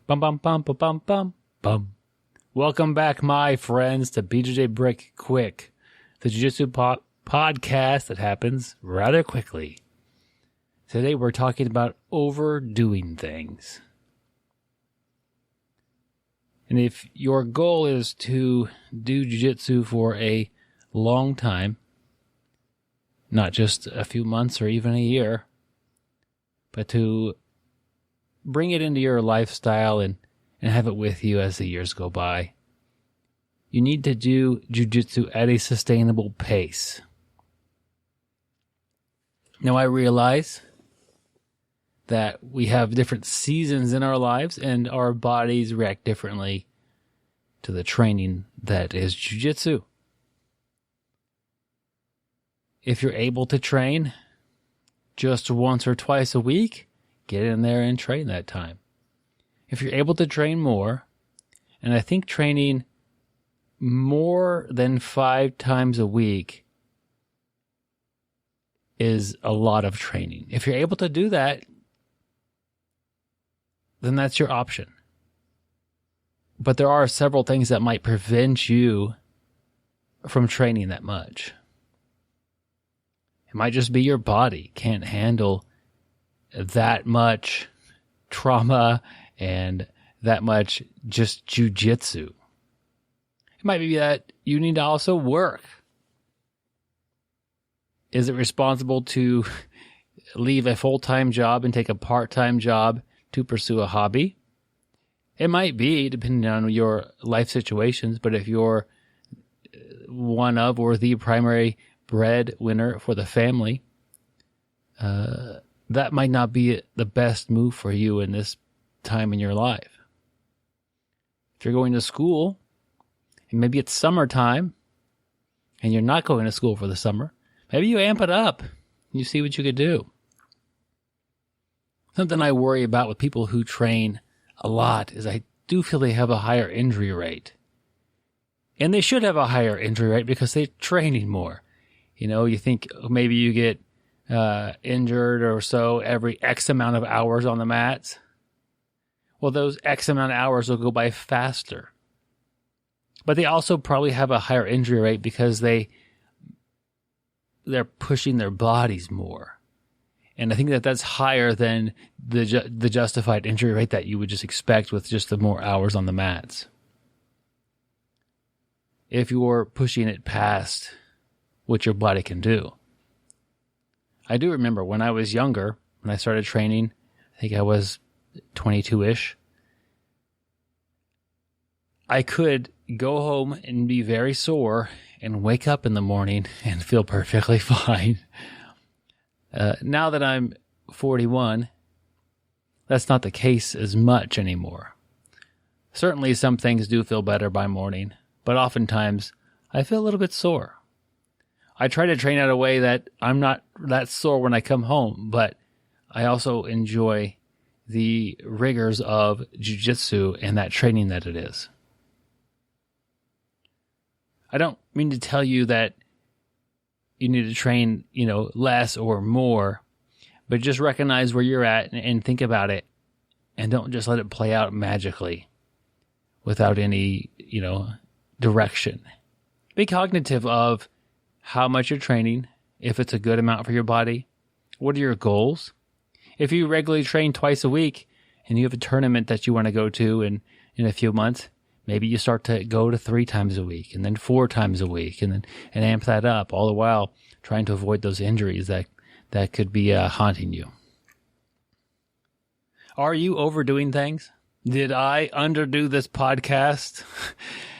Bum, bum, bum, bum, bum, bum, bum. Welcome back, my friends, to BjjBrick Quick, the Jiu-Jitsu podcast that happens rather quickly. Today we're talking about overdoing things. And if your goal is to do jiu-jitsu for a long time, not just a few months or even a year, but to bring it into your lifestyle and have it with you as the years go by, you need to do jiu-jitsu at a sustainable pace. Now, I realize that we have different seasons in our lives and our bodies react differently to the training that is jiu-jitsu. If you're able to train just once or twice a week, get in there and train that time. If you're able to train more, and I think training more than 5 times a week is a lot of training. If you're able to do that, then that's your option. But there are several things that might prevent you from training that much. It might just be your body can't handle that much trauma and that much just jiu-jitsu. It might be that you need to also work. Is it responsible to leave a full-time job and take a part-time job to pursue a hobby? It might be, depending on your life situations, but if you're one of or the primary breadwinner for the family, that might not be the best move for you in this time in your life. If you're going to school, and maybe it's summertime, and you're not going to school for the summer, maybe you amp it up. You see what you could do. Something I worry about with people who train a lot is I do feel they have a higher injury rate. And they should have a higher injury rate because they're training more. You know, you think maybe you get injured or so every X amount of hours on the mats. Well, those X amount of hours will go by faster. But they also probably have a higher injury rate because they're pushing their bodies more. And I think that's higher than the justified injury rate that you would just expect with just the more hours on the mats. If you're pushing it past what your body can do. I do remember when I was younger, when I started training, I think I was 22-ish, I could go home and be very sore and wake up in the morning and feel perfectly fine. Now that I'm 41, that's not the case as much anymore. Certainly some things do feel better by morning, but oftentimes I feel a little bit sore. I try to train in a way that I'm not that sore when I come home, but I also enjoy the rigors of jiu-jitsu and that training that it is. I don't mean to tell you that you need to train, less or more, but just recognize where you're at and think about it, and don't just let it play out magically without any, direction. Be cognitive of how much you're training, if it's a good amount for your body. What are your goals? If you regularly train twice a week and you have a tournament that you want to go to in a few months, maybe you start to go to 3 times a week and then 4 times a week and amp that up, all the while trying to avoid those injuries that could be haunting you. Are you overdoing things? Did I underdo this podcast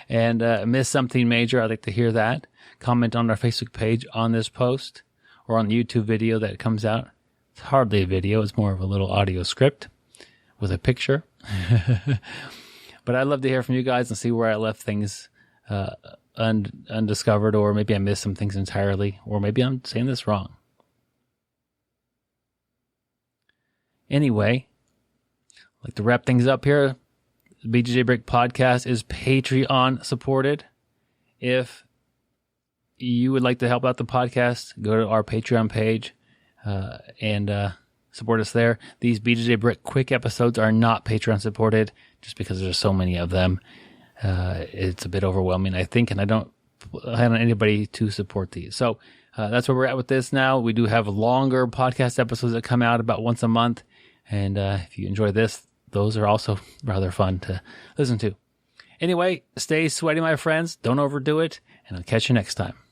and miss something major? I'd like to hear that. Comment on our Facebook page on this post or on the YouTube video that comes out. It's hardly a video. It's more of a little audio script with a picture. But I'd love to hear from you guys and see where I left things undiscovered, or maybe I missed some things entirely, or maybe I'm saying this wrong. Anyway, I'd like to wrap things up here. The BjjBrick podcast is Patreon supported. If you would like to help out the podcast, go to our Patreon page and support us there. These BjjBrick quick episodes are not Patreon supported just because there's so many of them. It's a bit overwhelming, I think, and I don't have anybody to support these. So that's where we're at with this now. We do have longer podcast episodes that come out about once a month. And if you enjoy this, those are also rather fun to listen to. Anyway, stay sweaty, my friends. Don't overdo it. And I'll catch you next time.